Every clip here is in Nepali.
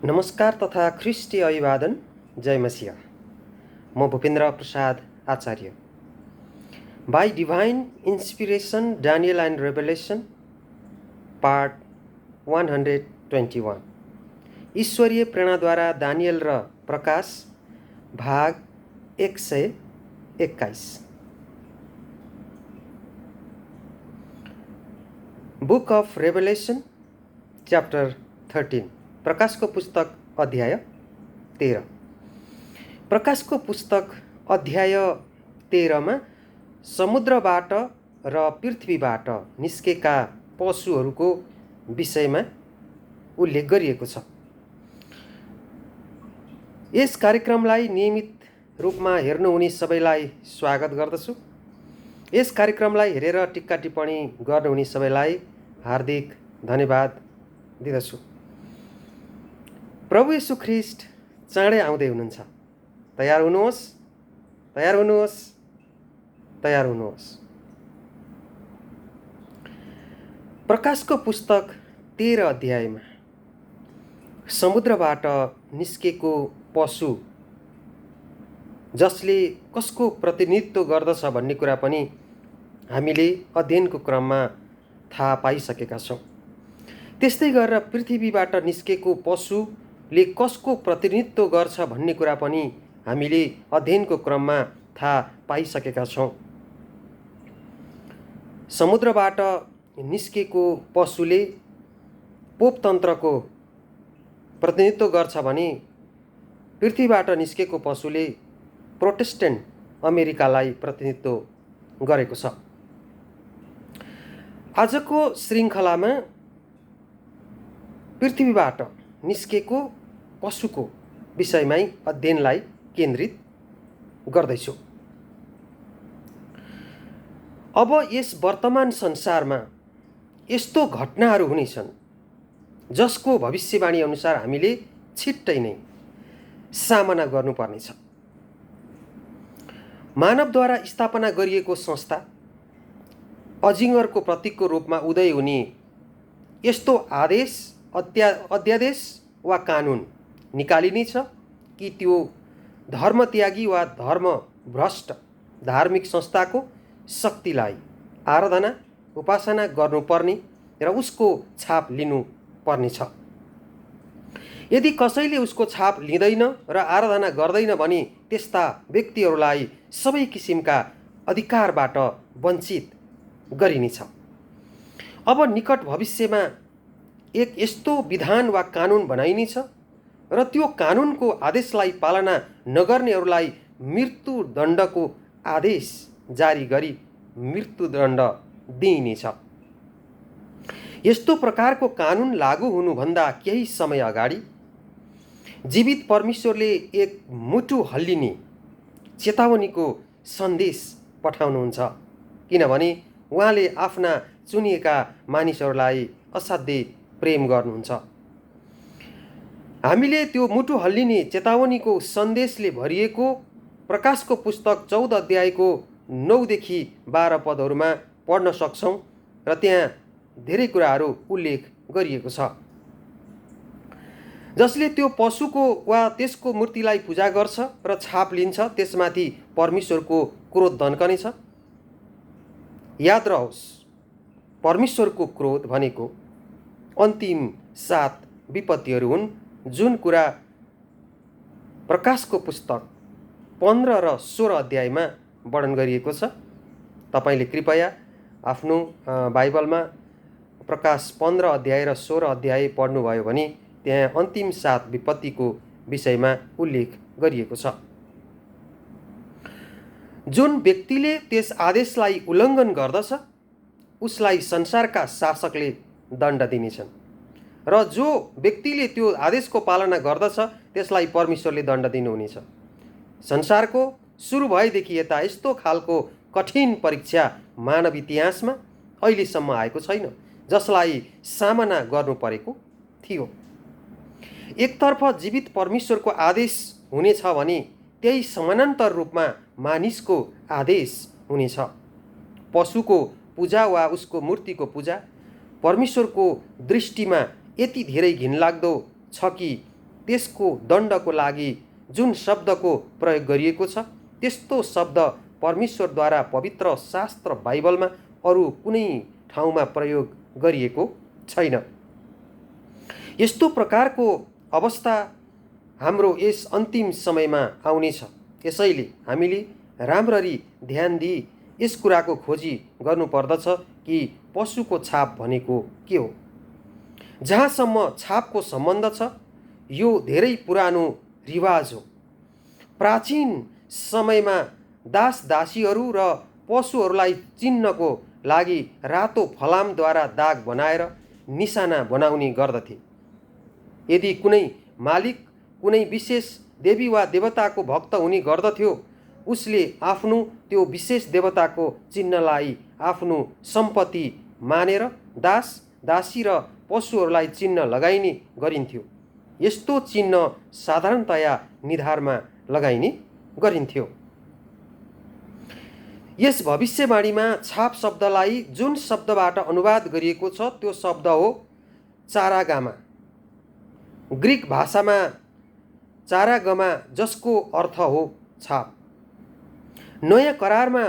नमस्कार तथा ख्रिस्टीय अभिवादन। जय मसीह। म Bhupendra Prasad Acharya. By divine inspiration Daniel and revelation part 121। ईश्वरीय प्रेरणाद्वारा दानियल र प्रकाश भाग 121। Book of revelation chapter 13। प्रकाशको पुस्तक अध्याय 13। प्रकाशको पुस्तक अध्याय 13 मा समुद्रबाट र पृथ्वीबाट निस्केका पशुहरूको विषयमा उल्लेख गरिएको छ। यस कार्यक्रमलाई नियमित रूपमा हेर्नुहुने सबैलाई स्वागत गर्दछु। यस कार्यक्रमलाई हेरेर टिक्का टिप्पणी गर्नुहुने सबैलाई हार्दिक धन्यवाद दिदछु। प्रभु येशू ख्रिस्ट चाँडै आउँदै हुनुहुन्छ। तयार हुनुहोस्, तयार हुनुहोस्, तयार हुनुहोस्। प्रकाशको पुस्तक 13 अध्यायमा समुद्रबाट निस्केको पशु जसले कसको प्रतिनिधित्व गर्दछ भन्ने कुरा पनि हामीले अध्ययनको क्रममा थाहा पाइसकेका छौँ। त्यस्तै गरेर पृथ्वीबाट निस्केको पशुले कसको प्रतिनिधित्व गर्छ भन्ने कुरा पनि हामीले अध्ययनको क्रममा थाहा पाइसकेका छौँ। समुद्रबाट निस्केको पशुले पोपतन्त्रको प्रतिनिधित्व गर्छ भने पृथ्वीबाट निस्केको पशुले प्रोटेस्टेन्ट अमेरिकालाई प्रतिनिधित्व गरेको छ। आजको श्रृङ्खलामा पृथ्वीबाट निस्केको पशुको विषयमै अध्ययनलाई केन्द्रित गर्दैछु। अब यस वर्तमान संसारमा यस्तो घटनाहरू हुनेछन् जसको भविष्यवाणी अनुसार हामीले छिट्टै नै सामना गर्नुपर्नेछ। मानवद्वारा स्थापना गरिएको संस्था अजिङ्गरको प्रतीकको रूपमा उदय हुने यस्तो आदेश, अध्यादेश वा कानुन निकालिनेछ कि त्यो धर्मत्यागी वा धर्मभ्रष्ट धार्मिक संस्थाको शक्तिलाई आराधना उपासना गर्नुपर्ने र उसको छाप लिनुपर्नेछ। यदि कसैले उसको छाप लिँदैन र आराधना गर्दैन भने त्यस्ता व्यक्तिहरूलाई सबै किसिमका अधिकारबाट वञ्चित गरिनेछ। अब निकट भविष्यमा एक यस्तो विधान वा कानुन बनाइनेछ र त्यो कानुनको आदेशलाई पालना नगर्नेहरूलाई मृत्युदण्डको आदेश जारी गरी मृत्युदण्ड दिइनेछ। यस्तो प्रकारको कानुन लागू हुनुभन्दा केही समय अगाडि जीवित परमेश्वरले एक मुटु हल्लिने चेतावनीको सन्देश पठाउनुहुन्छ, किनभने उहाँले आफ्ना चुनिएका मानिसहरूलाई असाध्यै प्रेम गर्नुहुन्छ। हामीले त्यो मुटु हल्लिने चेतावनीको सन्देशले भरिएको प्रकाशको पुस्तक 14 अध्यायको 9 देखि 12 पदहरूमा पढ्न सक्छौँ र त्यहाँ धेरै कुराहरू उल्लेख गरिएको छ। जसले त्यो पशुको वा त्यसको मूर्तिलाई पूजा गर्छ र छाप लिन्छ त्यसमाथि परमेश्वरको क्रोध दन्कनेछ। याद रहोस्, परमेश्वरको क्रोध भनेको अन्तिम 7 विपत्तिहरू हुन्, जुन कुरा प्रकाशको पुस्तक 15 र 16 अध्यायमा वर्णन गरिएको छ। तपाईले कृपया आफ्नो बाइबलमा प्रकाश 15 अध्याय र 16 अध्याय पढ्नुभयो भने त्यहाँ अन्तिम 7 विपत्तिको विषयमा उल्लेख गरिएको छ। जुन व्यक्तिले त्यस आदेशलाई उल्लङ्घन गर्दछ उसलाई संसारका शासकले दण्ड दिनेछन् र जो व्यक्तिले त्यो आदेशको पालना गर्दछ त्यसलाई परमेश्वरले दण्ड दिनुहुनेछ। संसारको सुरु भएदेखि यता यस्तो खालको कठिन परीक्षा मानव इतिहासमा अहिलेसम्म आएको छैन जसलाई सामना गर्नु परेको थियो। एकतर्फ जीवित परमेश्वरको आदेश हुनेछ भने त्यही समानान्तर रूपमा मानिसको आदेश हुनेछ। पशुको पूजा वा उसको मूर्तिको पूजा परमेश्वरको दृष्टिमा यति धेरै घिनलाग्दो छ कि त्यसको दण्डको लागि जुन शब्दको प्रयोग गरिएको छ त्यस्तो शब्द परमेश्वरद्वारा पवित्र शास्त्र बाइबलमा अरू कुनै ठाउँमा प्रयोग गरिएको छैन। यस्तो प्रकारको अवस्था हाम्रो यस अन्तिम समयमा आउनेछ। यसैले हामीले राम्ररी ध्यान दिई यस कुराको खोजी गर्नुपर्दछ कि पशुको छाप भनेको के हो। जहाँसम्म छापको सम्बन्ध छ, यो धेरै पुरानो रिवाज हो। प्राचीन समयमा दास-दासीहरू र पशुहरूलाई चिन्नको लागि रातो फलामद्वारा दाग बनाएर निशाना बनाउने गर्दथे। यदि कुनै मालिक कुनै विशेष देवी वा देवताको भक्त हुने गर्दथ्यो, उसले आफ्नो त्यो विशेष देवताको चिन्हलाई आफ्नो सम्पत्ति मानेर दास-दासी र पशुहरूलाई चिन्ह लगाइने गरिन्थ्यो। यस्तो चिन्ह साधारणतया निधारमा लगाइने गरिन्थ्यो। यस भविष्यवाणीमा छाप शब्दलाई जुन शब्दबाट अनुवाद गरिएको छ त्यो शब्द हो चारागामा। ग्रीक भाषामा चारागमा, जसको अर्थ हो छाप। नयाँ करारमा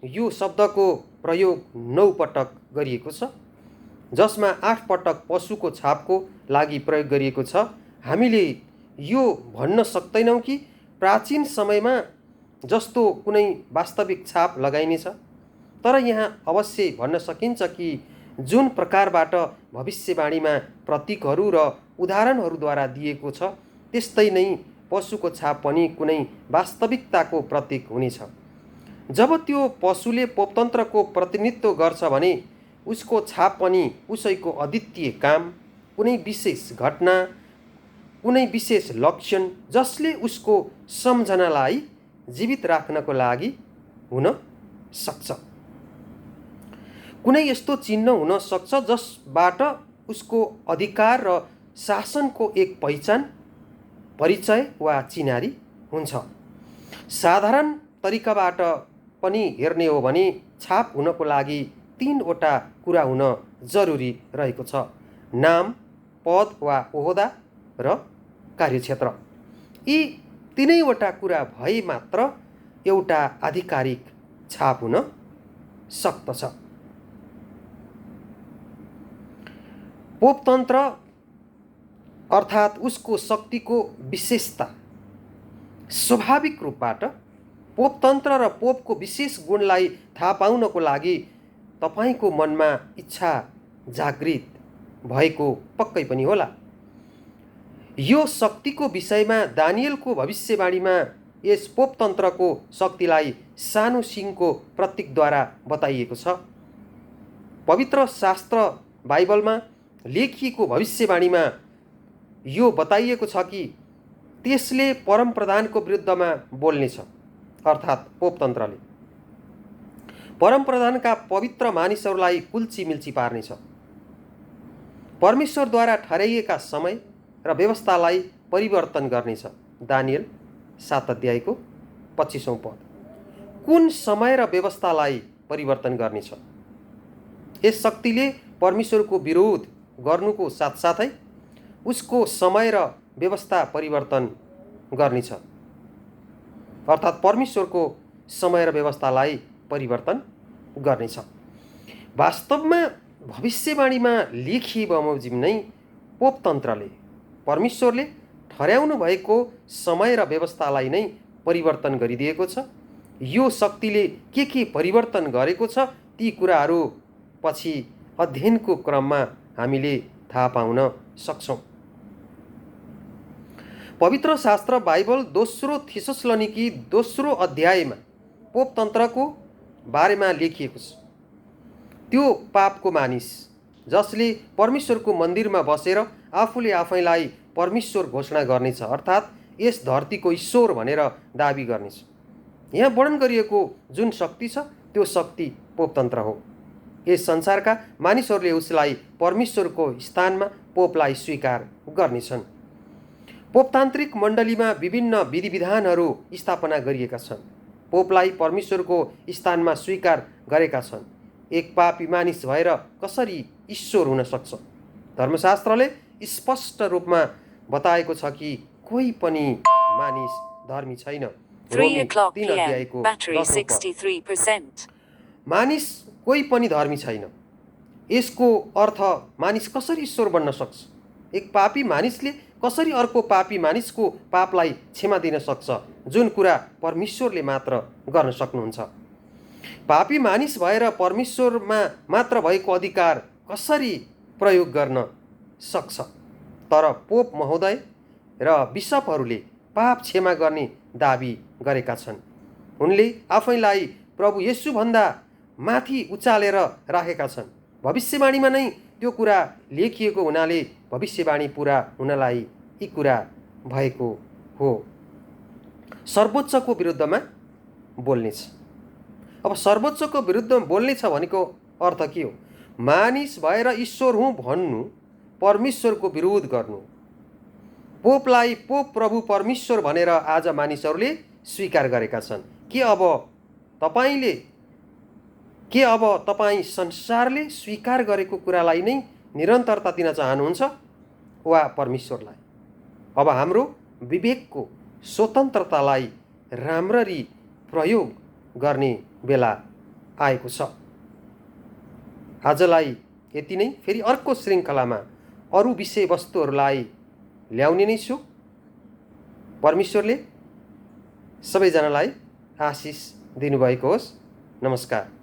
यो शब्दको प्रयोग 9 पटक गरिएको छ, जसमा 8 पटक पशुको छापको लागि प्रयोग गरिएको छ। हामीले यो भन्न सक्दैनौँ कि प्राचीन समयमा जस्तो कुनै वास्तविक छाप लगाइनेछ, तर यहाँ अवश्य भन्न सकिन्छ कि जुन प्रकारबाट भविष्यवाणीमा प्रतीकहरू र उदाहरणहरूद्वारा दिएको छ त्यस्तै नै पशुको छाप पनि कुनै वास्तविकताको प्रतीक हुनेछ। जब त्यो पशुले पोपतन्त्रको प्रतिनिधित्व गर्छ भने उसको छाप पनि उसैको अद्वितीय काम, कुनै विशेष घटना, कुनै विशेष लक्षण जसले उसको सम्झनालाई जीवित राख्नको लागि हुन सक्छ। कुनै यस्तो चिन्ह हुन सक्छ जसबाट उसको अधिकार र शासनको एक पहिचान, परिचय वा चिनारी हुन्छ। साधारण तरिकाबाट पनि हेर्ने हो भने छाप हुनको लागि 3 वटा कुरा हुन जरुरी रहेको छ: नाम, पद वा ओहदा र कार्यक्षेत्र। यी 3 वटा कुरा भए मात्र एउटा आधिकारिक छाप हुन सक्दछ। पोपतन्त्र अर्थात् उसको शक्तिको विशेषता। स्वाभाविक रूपबाट पोपतन्त्र र पोपको विशेष गुणलाई थाहा पाउनको लागि तपाईको मनमा इच्छा जागृत भएको पक्कै पनि होला। यो शक्तिको विषयमा दानियलको भविष्यवाणीमा यस पोपतन्त्रको शक्तिलाई सानो सिंहको प्रतीकद्वारा बताइएको छ। पवित्र शास्त्र बाइबलमा लेखिएको भविष्यवाणीमा यो बताइएको छ कि त्यसले परमप्रधानको विरुद्धमा बोल्नेछ, अर्थात् पोपतन्त्रले परमप्रधानका पवित्र मानिसहरूलाई कुल्ची-मिल्ची पार्नेछ। परमेश्वरद्वारा ठहराइएका समय र व्यवस्थालाई परिवर्तन गर्नेछ। दानियल 7 अध्यायको 25औं पद। कुन समय र व्यवस्थालाई परिवर्तन गर्नेछ? यस शक्तिले परमेश्वरको विरोध गर्नुको साथसाथै उसको समय र व्यवस्था परिवर्तन गर्नेछ, अर्थात् परमेश्वरको समय र व्यवस्थालाई परिवर्तन गर्नेछ। वास्तवमा भविष्यवाणीमा लेखिए बमोजिम नै पोपतन्त्रले परमेश्वरले ठहर्याउनु भएको समय र व्यवस्थालाई नै परिवर्तन गरिदिएको छ। यो शक्तिले के परिवर्तन गरेको छ ती कुराहरू पछि अध्ययनको क्रममा हामीले थाहा पाउन सक्छौँ। पवित्र शास्त्र बाइबल दोस्रो थिस्सलुनिकी 2 अध्यायमा पोपतन्त्रको बारेमा लेखिएको छ। त्यो पापको मानिस जसले परमेश्वरको मन्दिरमा बसेर आफूले आफैलाई परमेश्वर घोषणा गर्नेछ, अर्थात् यस धरतीको ईश्वर भनेर दाबी गर्नेछ। यहाँ वर्णन गरिएको जुन शक्ति छ त्यो शक्ति पोपतन्त्र हो। यस संसारका मानिसहरूले उसलाई परमेश्वरको स्थानमा पोपलाई स्वीकार गर्नेछन्। पोपतान्त्रिक मण्डलीमा विभिन्न विधिविधानहरू स्थापना गरिएका छन्। पोपलाई परमेश्वरको स्थानमा स्वीकार गरेका छन्। एक पापी मानिस भएर कसरी ईश्वर हुन सक्छ? धर्मशास्त्रले स्पष्ट रूपमा बताएको छ कि कोही पनि मानिस धर्मी छैन। 3 o'clock 3 p.m. अध्यायको Battery 10औं पद। 63%. मानिस कोही पनि धर्मी छैन। यसको अर्थ मानिस कसरी ईश्वर बन्न सक्छ? एक पापी मानिसले कसरी अर्को पापी मानिसको पापलाई क्षमा दिन सक्छ, जुन कुरा परमेश्वरले मात्र गर्न सक्नुहुन्छ? पापी मानिस भएर परमेश्वरमा मात्र भएको अधिकार कसरी प्रयोग गर्न सक्छ? तर पोप महोदय र बिसपहरूले पाप क्षमा गर्ने दाबी गरेका छन्। उनले आफैलाई प्रभु येशूभन्दा माथि उचालेर राखेका छन्। भविष्यवाणीमा नै त्यो कुरा लेखिएको हुनाले भविष्यवाणी पुरा हुनलाई यी कुरा भएको हो। सर्वोच्चको विरुद्धमा बोल्नेछ। अब सर्वोच्चको विरुद्धमा बोल्नेछ भनेको अर्थ के हो? मानिस भएर ईश्वर हुँ भन्नु परमेश्वरको विरोध गर्नु। पोपलाई पोप प्रभु परमेश्वर भनेर आज मानिसहरूले स्वीकार गरेका छन्। के अब तपाईँ संसारले स्वीकार गरेको कुरालाई नै निरन्तरता दिन चाहनुहुन्छ वा परमेश्वरलाई? अब हाम्रो विवेकको स्वतन्त्रतालाई राम्ररी प्रयोग गर्ने बेला आएको छ। आजलाई यति नै। फेरि अर्को श्रृङ्खलामा अरू विषयवस्तुहरूलाई ल्याउने नै छु। परमेश्वरले सबैजनालाई आशिष दिनुभएको होस्। नमस्कार।